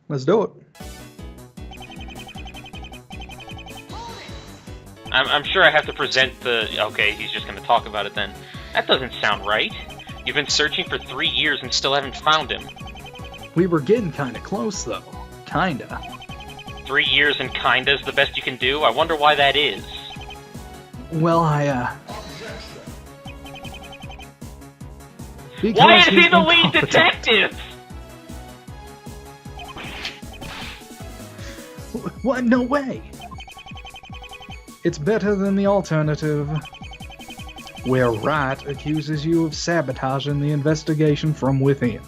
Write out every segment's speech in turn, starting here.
Let's do it. I'm sure I have to present the... Okay, he's just going to talk about it then. That doesn't sound right. You've been searching for 3 years and still haven't found him. We were getting kinda close, though. Kinda. 3 years and kinda's the best you can do? I wonder why that is. Well, Why is he's he the lead incompetent. detective? What? No way! It's better than the alternative, where Wright accuses you of sabotaging the investigation from within.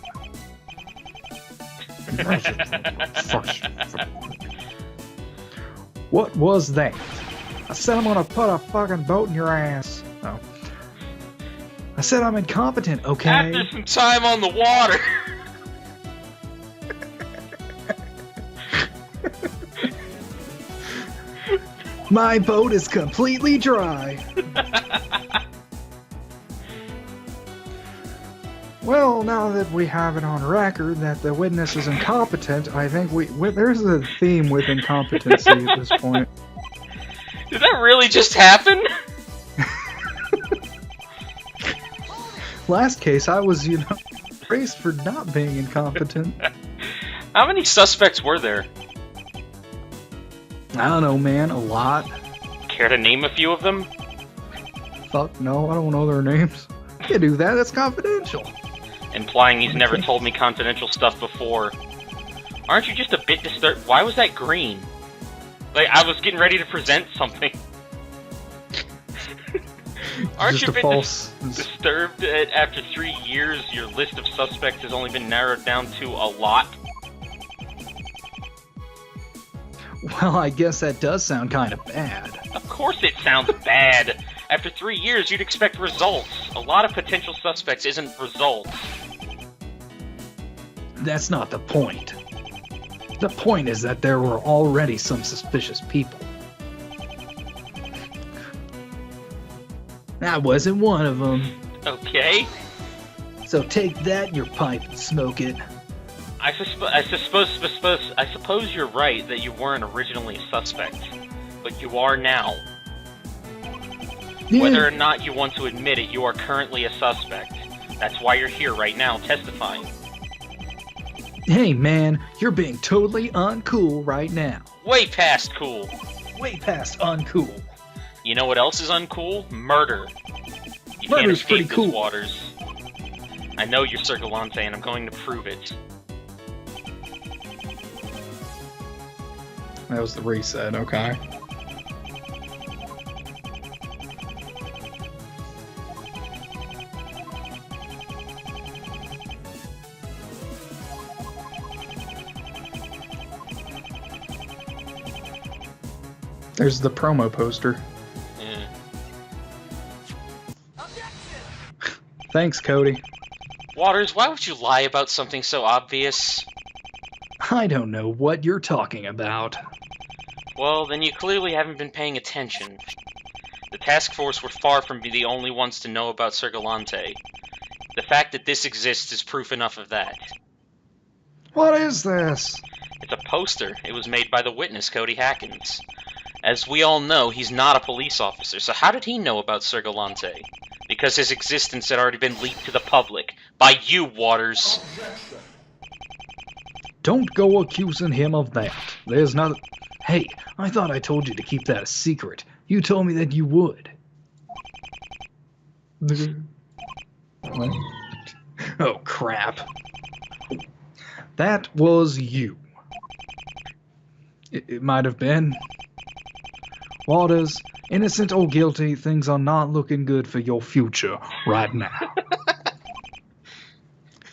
What was that? I said I'm gonna put a fucking boat in your ass. Oh. I said I'm incompetent, okay? After some time on the water. My boat is completely dry. Well, now that we have it on record that the witness is incompetent, I think there's a theme with incompetency at this point. Did that really just happen? Last case, I was, praised for not being incompetent. How many suspects were there? I don't know, man. A lot. Care to name a few of them? Fuck no, I don't know their names. You can't do that. That's confidential. Implying he's never told me confidential stuff before. Aren't you just a bit disturbed? Why was that green? Like, I was getting ready to present something. Aren't you a bit disturbed that after 3 years your list of suspects has only been narrowed down to a lot? Well, I guess that does sound kind of bad. Of course it sounds bad. After 3 years, you'd expect results. A lot of potential suspects isn't results. That's not the point. The point is that there were already some suspicious people. I wasn't one of them. Okay. So take that in your pipe and smoke it. I suppose you're right that you weren't originally a suspect, but you are now. Yeah. Whether or not you want to admit it, you are currently a suspect. That's why you're here right now testifying. Hey man, you're being totally uncool right now. Way past cool. Way past uncool. You know what else is uncool? Murder. You can't Murder's escape pretty these cool. waters. I know you're Circulante, and I'm going to prove it. That was the reset, okay. There's the promo poster. Yeah. Thanks, Cody. Waters, why would you lie about something so obvious? I don't know what you're talking about. Well, then you clearly haven't been paying attention. The task force were far from being the only ones to know about Circulante. The fact that this exists is proof enough of that. What is this? It's a poster. It was made by the witness, Cody Hackins. As we all know, he's not a police officer, so how did he know about Circulante? Because his existence had already been leaked to the public. By you, Waters. Don't go accusing him of that. There's not... Hey, I thought I told you to keep that a secret. You told me that you would. What? Oh, crap. That was you. It might have been. Waters, innocent or guilty, things are not looking good for your future right now.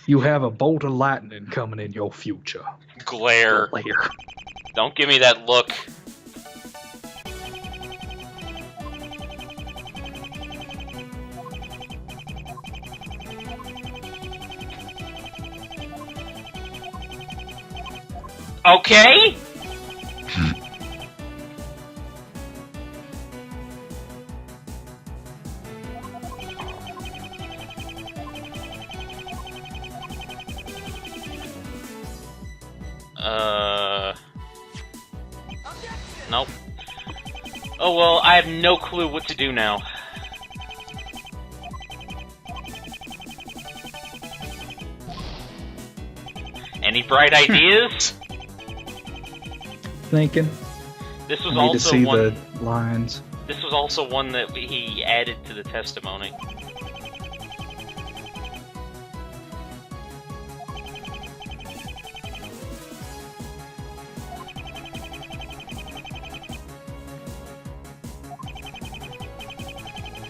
You have a bolt of lightning coming in your future. Glare. Glare. Don't give me that look. Okay? Nope. Oh well, I have no clue what to do now. Any bright ideas? Thinking. This was I need to also see one. the lines. This was also one that he added to the testimony.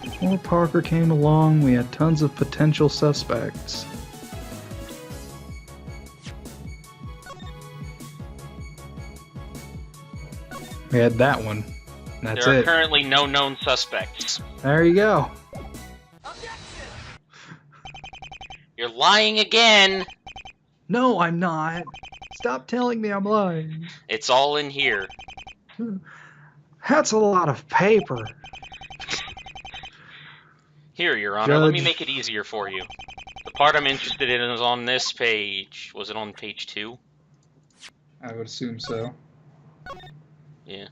Before Parker came along, we had tons of potential suspects. We had that one. That's There are it. currently no known suspects. There you go. You're lying again! No, I'm not. Stop telling me I'm lying. It's all in here. That's a lot of paper. Here, Your Honor, let me Judge. make it easier for you. The part I'm interested in is on this page. Was it on page 2? I would assume so. Yeah.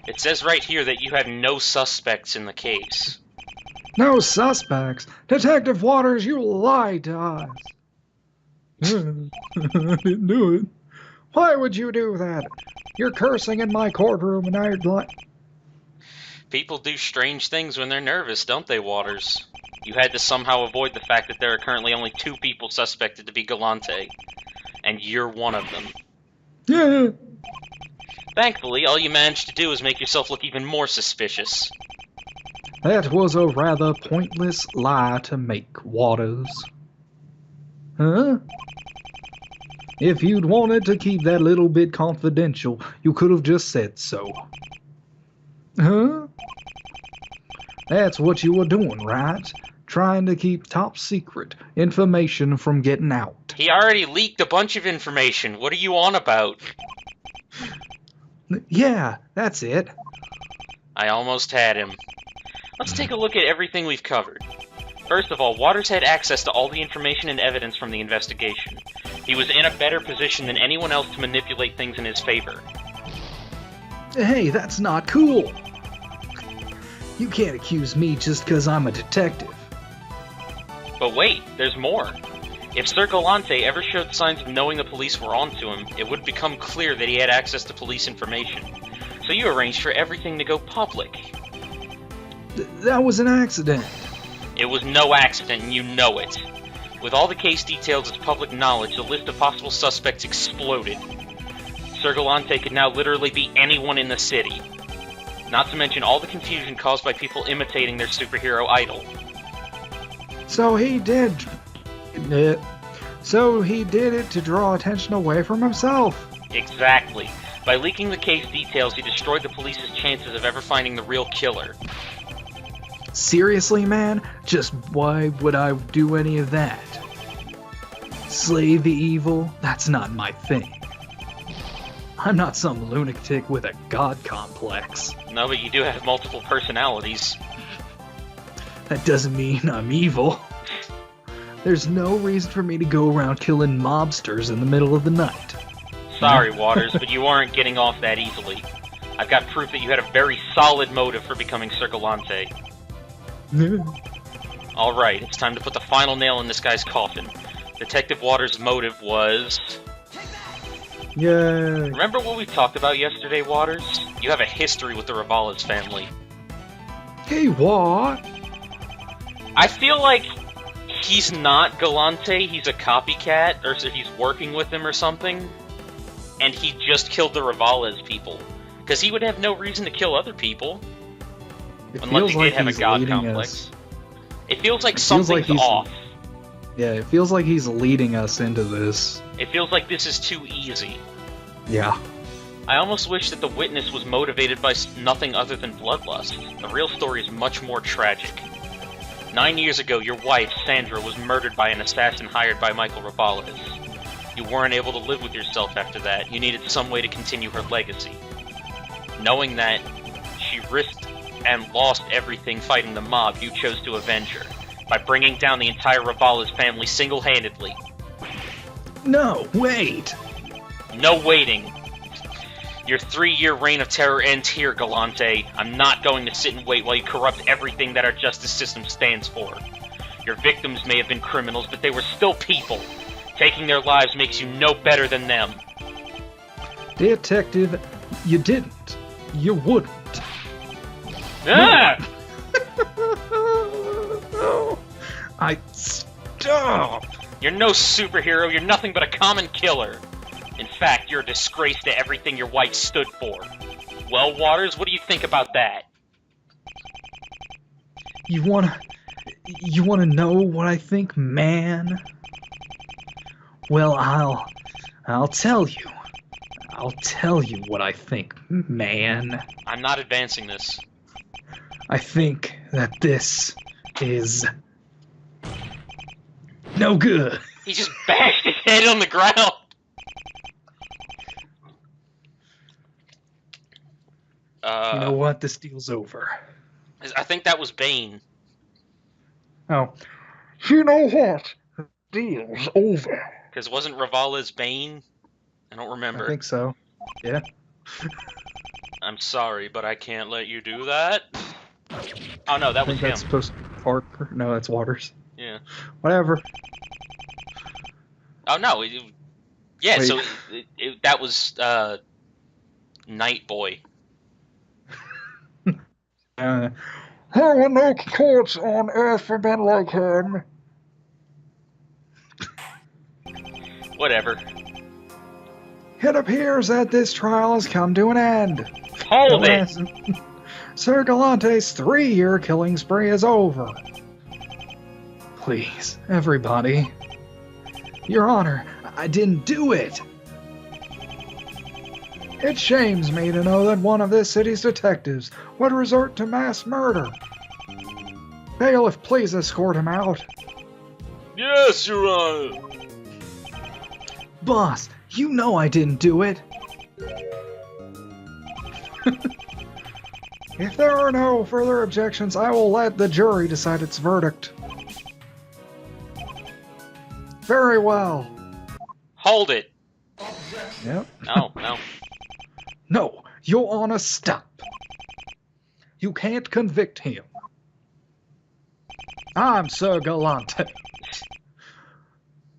It says right here that you have no suspects in the case. No suspects. Detective Waters, you lied to us. I didn't do it. Why would you do that? You're cursing in my courtroom and I'd like... People do strange things when they're nervous, don't they, Waters? You had to somehow avoid the fact that there are currently only 2 people suspected to be Galante. And you're one of them. Yeah. Thankfully, all you managed to do is make yourself look even more suspicious. That was a rather pointless lie to make, Waters. Huh? If you'd wanted to keep that little bit confidential, you could have just said so. Huh? That's what you were doing, right? Trying to keep top secret information from getting out. He already leaked a bunch of information. What are you on about? Yeah, that's it. I almost had him. Let's take a look at everything we've covered. First of all, Waters had access to all the information and evidence from the investigation. He was in a better position than anyone else to manipulate things in his favor. Hey, that's not cool. You can't accuse me just because I'm a detective. But wait, there's more. If Sir Galante ever showed signs of knowing the police were onto him, it would become clear that he had access to police information. So you arranged for everything to go public. That was an accident. It was no accident, and you know it. With all the case details as public knowledge, the list of possible suspects exploded. Sir Galante could now literally be anyone in the city. Not to mention all the confusion caused by people imitating their superhero idol. So he did it. So he did it to draw attention away from himself. Exactly. By leaking the case details, he destroyed the police's chances of ever finding the real killer. Seriously, man? Just why would I do any of that? Slay the evil? That's not my thing. I'm not some lunatic with a god complex. No, but you do have multiple personalities. That doesn't mean I'm evil. There's no reason for me to go around killing mobsters in the middle of the night. Sorry, Waters, but you aren't getting off that easily. I've got proof that you had a very solid motive for becoming Sir Galante. Alright, it's time to put the final nail in this guy's coffin. Detective Waters' motive was... Yay. Remember what we talked about yesterday, Waters? You have a history with the Rivales family. Hey, what? I feel like he's not Galante, he's a copycat, or so he's working with him or something. And he just killed the Rivales people. Because he would have no reason to kill other people. Unless he did have a god complex. It feels like something's off. Yeah, it feels like he's leading us into this. It feels like this is too easy. Yeah. I almost wish that the witness was motivated by nothing other than bloodlust. The real story is much more tragic. 9 years ago, your wife, Sandra, was murdered by an assassin hired by Michael Rivales. You weren't able to live with yourself after that. You needed some way to continue her legacy. Knowing that she risked and lost everything fighting the mob, you chose to avenge her. by bringing down the entire Rivales family single-handedly. No, wait! No waiting. Your 3-year reign of terror ends here, Galante. I'm not going to sit and wait while you corrupt everything that our justice system stands for. Your victims may have been criminals, but they were still people. Taking their lives makes you no better than them. Detective, you didn't. You wouldn't. Ah! No. Stop! You're no superhero, you're nothing but a common killer. In fact, you're a disgrace to everything your wife stood for. Well, Waters, what do you think about that? You wanna know what I think, man? Well, I'll tell you. I'll tell you what I think, man. I'm not advancing this. I think that this is no good. He just bashed his head on the ground. You know what? This deal's over. I think that was Bane. Oh. You know what? The deal's over. Because wasn't Rivales Bane? I don't remember. I think so. Yeah. I'm sorry, but I can't let you do that. Oh no, that was him. That's supposed to be Parker. No, that's Waters. Yeah. Whatever. Oh no. Yeah, Wait. so that was Night Boy. There were no courts on Earth for men like him. Whatever. It appears that this trial has come to an end. Hold it! Sir Galante's 3-year killing spree is over. Please, everybody. Your Honor, I didn't do it. It shames me to know that one of this city's detectives would resort to mass murder. Bailiff, please escort him out. Yes, Your Honor! Boss, you know I didn't do it. If there are no further objections, I will let the jury decide its verdict. Very well. Hold it! Yep. No, no. No, Your Honor, stop. You can't convict him. I'm Sir Galante.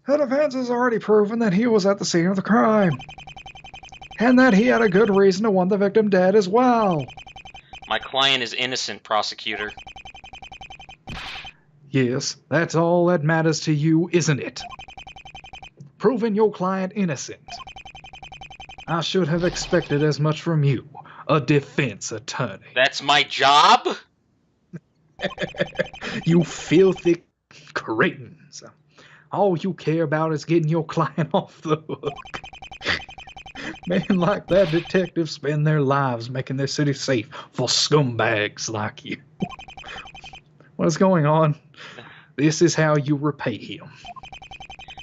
The defense has already proven that he was at the scene of the crime. And that he had a good reason to want the victim dead as well. My client is innocent, prosecutor. Yes, that's all that matters to you, isn't it? Proving your client innocent. I should have expected as much from you, a defense attorney. That's my job? You filthy cretins. All you care about is getting your client off the hook. Men like that detective spend their lives making their city safe for scumbags like you. What is going on? This is how you repay him.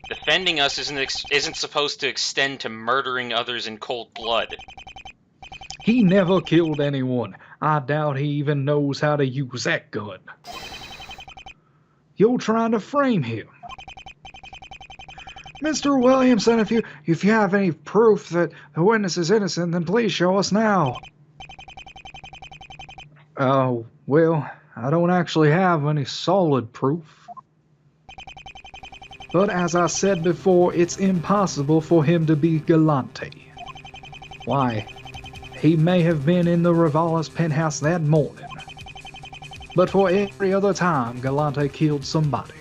Defending us isn't supposed to extend to murdering others in cold blood. He never killed anyone. I doubt he even knows how to use that gun. You're trying to frame him. Mr. Williamson, if you have any proof that the witness is innocent, then please show us now. Oh, well, I don't actually have any solid proof. But as I said before, it's impossible for him to be Galante. Why, he may have been in the Rivales penthouse that morning. But for every other time Galante killed somebody,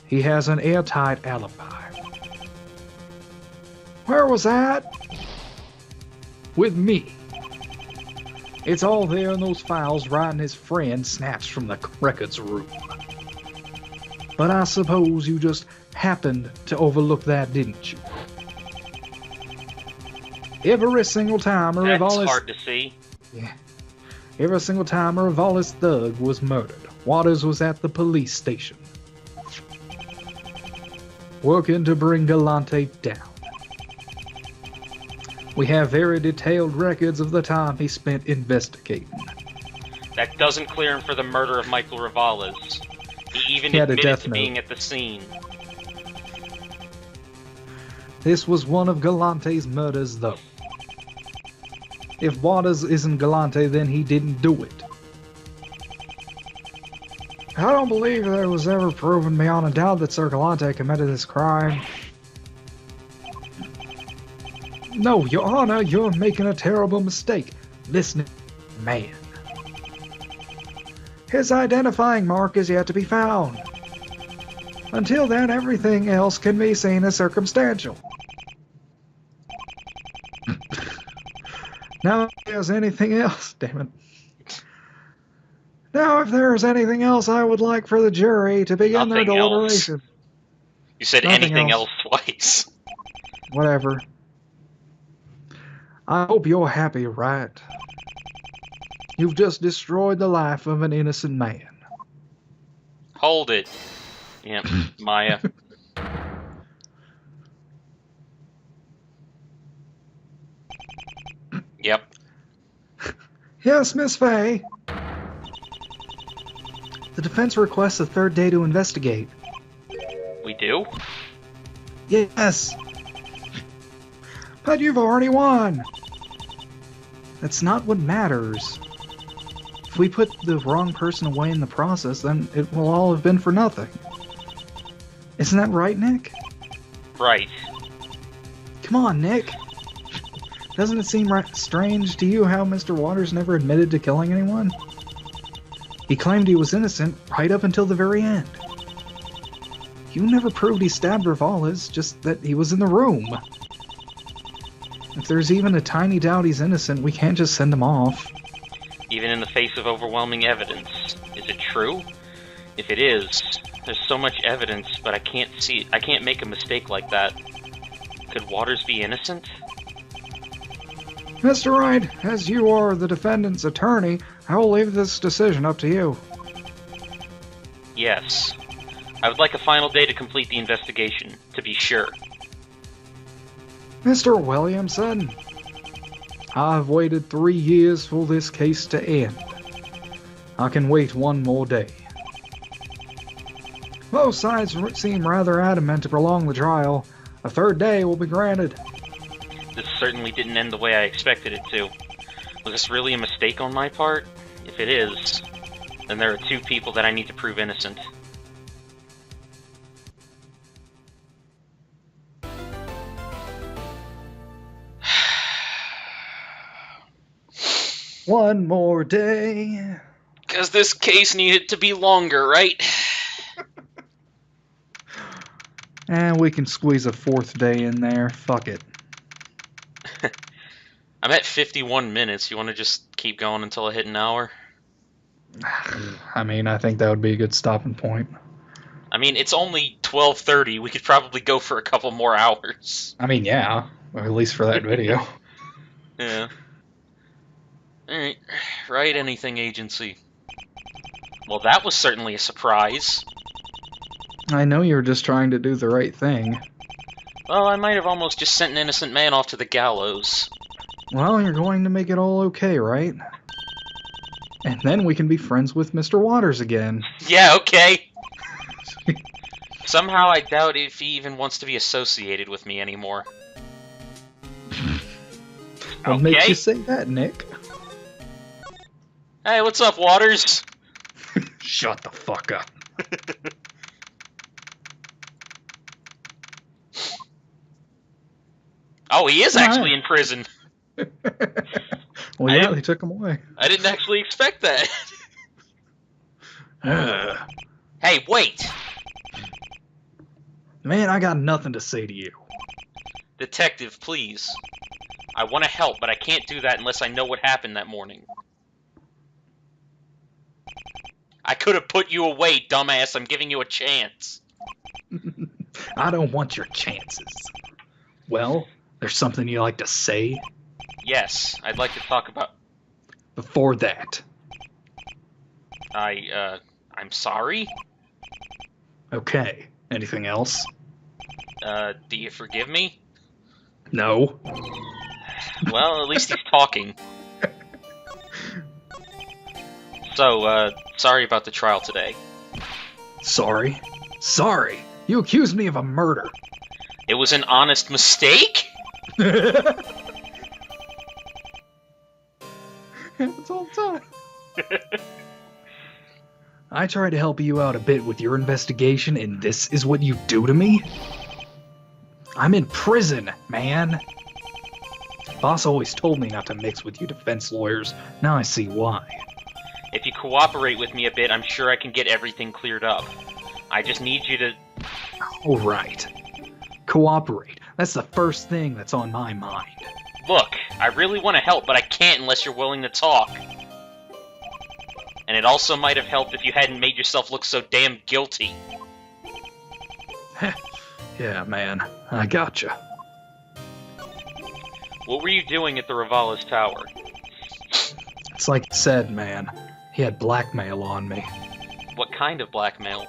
he has an airtight alibi. Where was that? With me. It's all there in those files right in his friend snatched from the records room. But I suppose you just happened to overlook that, didn't you? Every single time a Rivales... That's hard to see. Yeah. Every single time a Rivales thug was murdered, Waters was at the police station, working to bring Galante down. We have very detailed records of the time he spent investigating. That doesn't clear him for the murder of Michael Rivales. He even He had a admitted death to note. being at the scene. This was one of Galante's murders, though. If Waters isn't Galante, then he didn't do it. I don't believe that it was ever proven beyond a doubt that Sir Galante committed this crime. No, Your Honor, you're making a terrible mistake. Listen, man. His identifying mark is yet to be found. Until then, everything else can be seen as circumstantial. Now, if there's anything else, damn it. Now, if there's anything else, I would like for the jury to begin their Nothing else. deliberation. You said Nothing anything else. else twice. Whatever. I hope you're happy, right? You've just destroyed the life of an innocent man. Hold it. Yep, Maya. Yep. Yes, Miss Fay. The defense requests a third day to investigate. We do? Yes. But you've already won. That's not what matters. If we put the wrong person away in the process, then it will all have been for nothing. Isn't that right, Nick? Right. Come on, Nick. Doesn't it seem strange to you how Mr. Waters never admitted to killing anyone? He claimed he was innocent right up until the very end. You never proved he stabbed Rivales, just that he was in the room. If there's even a tiny doubt he's innocent, we can't just send him off. Even in the face of overwhelming evidence. Is it true? If it is, there's so much evidence, but I can't see it. I can't make a mistake like that. Could Waters be innocent? Mr. Wright, as you are the defendant's attorney, I will leave this decision up to you. Yes. I would like a final day to complete the investigation, to be sure. Mr. Williamson, I've waited 3 years for this case to end. I can wait one more day. Both sides seem rather adamant to prolong the trial. A third day will be granted. This certainly didn't end the way I expected it to. Was this really a mistake on my part? If it is, then there are 2 people that I need to prove innocent. One more day. Because this case needed to be longer, right? And we can squeeze a 4th day in there. Fuck it. I'm at 51 minutes. You want to just keep going until I hit an hour? I mean, I think that would be a good stopping point. I mean, it's only 12:30. We could probably go for a couple more hours. I mean, yeah. Or at least for that video. Yeah. Alright. Right, anything agency. Well, that was certainly a surprise. I know you were just trying to do the right thing. Well, I might have almost just sent an innocent man off to the gallows. Well, you're going to make it all okay, right? And then we can be friends with Mr. Waters again. Yeah, okay. Somehow I doubt if he even wants to be associated with me anymore. What makes you say that, Nick? Hey, what's up, Waters? Shut the fuck up. Oh, he is actually in prison. Well, yeah, they took him away. I didn't actually expect that. Hey, wait! Man, I got nothing to say to you. Detective, please. I want to help, but I can't do that unless I know what happened that morning. I could have put you away, dumbass. I'm giving you a chance. I don't want your chances. Well, there's something you like to say? Yes, I'd like to talk about... Before that. I'm sorry? Okay. Anything else? Do you forgive me? No. Well, at least he's talking. So, sorry about the trial today. Sorry. Sorry. You accused me of a murder. It was an honest mistake? Happens all the time. I tried to help you out a bit with your investigation, and this is what you do to me? I'm in prison, man. Boss always told me not to mix with you defense lawyers. Now I see why. If you cooperate with me a bit, I'm sure I can get everything cleared up. I just need you to... All right. Cooperate. That's the first thing that's on my mind. Look, I really want to help, but I can't unless you're willing to talk. And it also might have helped if you hadn't made yourself look so damn guilty. Yeah, man. I gotcha. What were you doing at the Rivala's tower? It's like I said, man. He had blackmail on me. What kind of blackmail?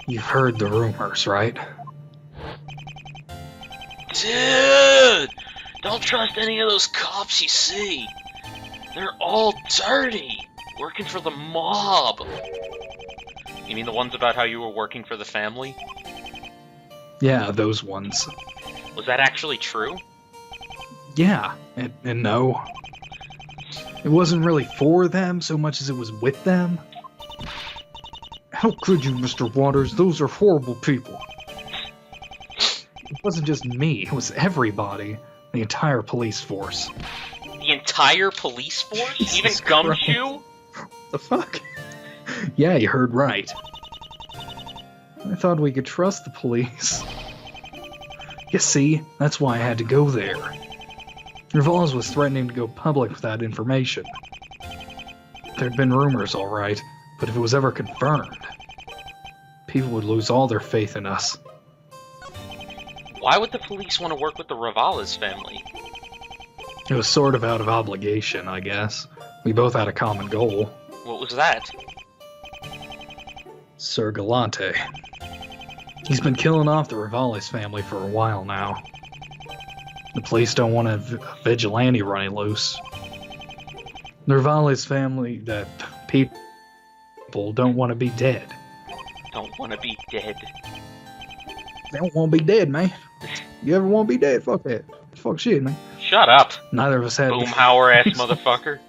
You've heard the rumors, right? Dude! Don't trust any of those cops you see. They're all dirty. Working for the mob. You mean the ones about how you were working for the family? Yeah, those ones. Was that actually true? Yeah, and no. It wasn't really for them so much as it was with them. How could you, Mr. Waters? Those are horrible people. It wasn't just me, it was everybody. The entire police force. The entire police force? Jesus Even Gumshoe? The fuck? Yeah, you heard right. I thought we could trust the police. You see, that's why I had to go there. Rivals was threatening to go public with that information. There'd been rumors, all right, but if it was ever confirmed, people would lose all their faith in us. Why would the police want to work with the Rivala's family? It was sort of out of obligation, I guess. We both had a common goal. What was that? Sir Galante. He's been killing off the Rivales family for a while now. The police don't want a vigilante running loose. The Rivales family, the people don't want to be dead. Don't want to be dead. They don't want to be dead, man. You ever want to be dead? Fuck that. Fuck shit, man. Shut up, Neither of us had boomhauer ass motherfucker.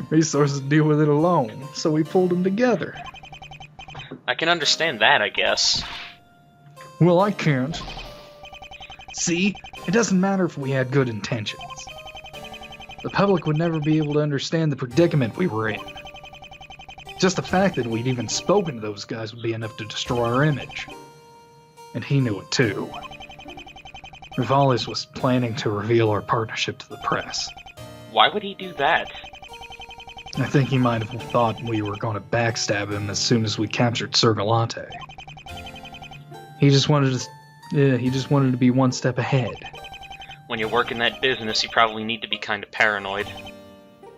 resources to deal with it alone, so we pulled them together. I can understand that, I guess. Well, I can't. See, it doesn't matter if we had good intentions. The public would never be able to understand the predicament we were in. Just the fact that we'd even spoken to those guys would be enough to destroy our image. And he knew it too. Rivales was planning to reveal our partnership to the press. Why would he do that? I think he might have thought we were going to backstab him as soon as we captured Sir Galante. He just wanted to be one step ahead. When you work in that business, you probably need to be kind of paranoid.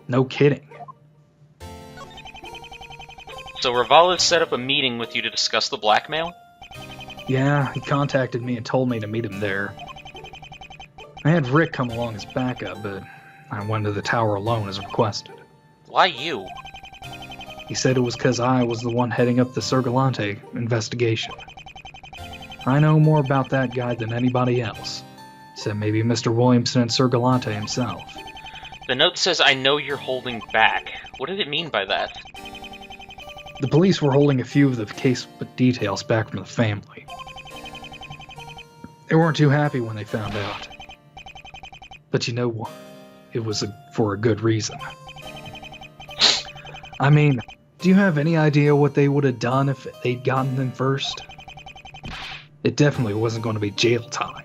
No kidding. So Rivales set up a meeting with you to discuss the blackmail? Yeah, he contacted me and told me to meet him there. I had Rick come along as backup, but I went to the tower alone as requested. Why you? He said it was because I was the one heading up the Sir Galante investigation. I know more about that guy than anybody else. Said maybe Mr. Williamson and Sir Galante himself. The note says, I know you're holding back. What did it mean by that? The police were holding a few of the case details back from the family. They weren't too happy when they found out. But you know what? It was for a good reason. I mean, do you have any idea what they would have done if they'd gotten them first? It definitely wasn't going to be jail time.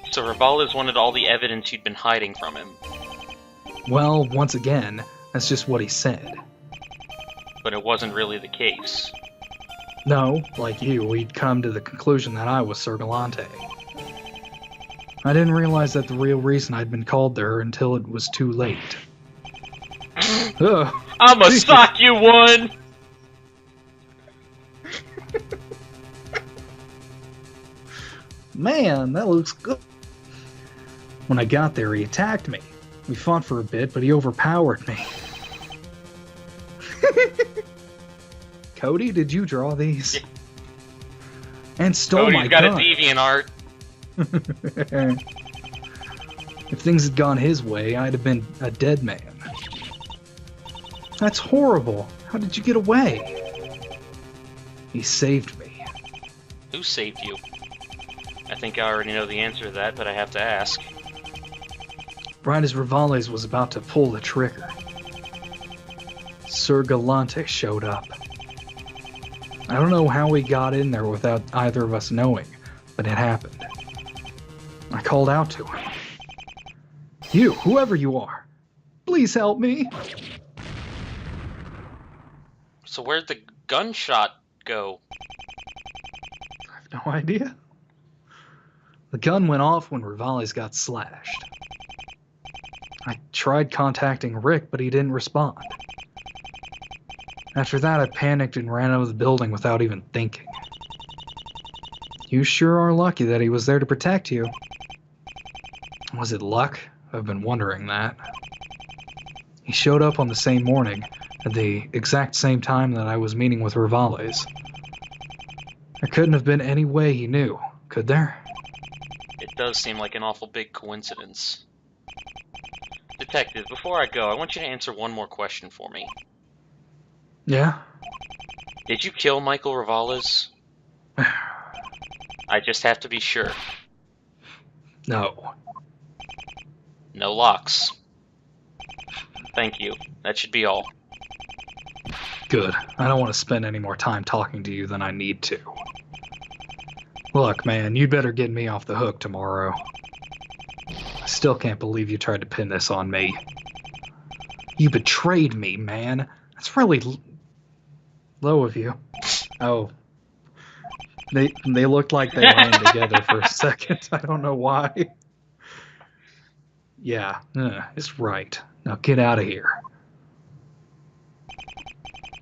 So Rivales wanted all the evidence you'd been hiding from him. Well, once again, that's just what he said. But it wasn't really the case. No, like you, he'd come to the conclusion that I was Sir Galante. I didn't realize that the real reason I'd been called there until it was too late. Ugh. I'ma sock you one! Man, that looks good. When I got there, he attacked me. We fought for a bit, but he overpowered me. Cody, did you draw these? Yeah. And stole Cody's my got gun. a deviant art. If things had gone his way, I'd have been a dead man. That's horrible. How did you get away? He saved me. Who saved you? I think I already know the answer to that, but I have to ask. Right as Rivales was about to pull the trigger, Sir Galante showed up. I don't know how he got in there without either of us knowing, but it happened. I called out to him. You, whoever you are, please help me. So where'd the gunshot go? I have no idea. The gun went off when Rivales got slashed. I tried contacting Rick, but he didn't respond. After that, I panicked and ran out of the building without even thinking. You sure are lucky that he was there to protect you. Was it luck? I've been wondering that. He showed up on the same morning, at the exact same time that I was meeting with Rivales. There couldn't have been any way he knew, could there? It does seem like an awful big coincidence. Detective, before I go, I want you to answer one more question for me. Yeah? Did you kill Michael Rivales? I just have to be sure. No. No locks. Thank you. That should be all. Good. I don't want to spend any more time talking to you than I need to. Look, man, you'd better get me off the hook tomorrow. I still can't believe you tried to pin this on me. You betrayed me, man. That's really low of you. Oh. They looked like they ran together for a second. I don't know why. Yeah, it's right. Now get out of here.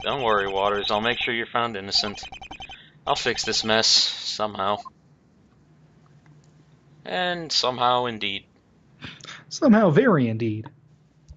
Don't worry, Waters. I'll make sure you're found innocent. I'll fix this mess, somehow. And somehow, indeed. Somehow very indeed.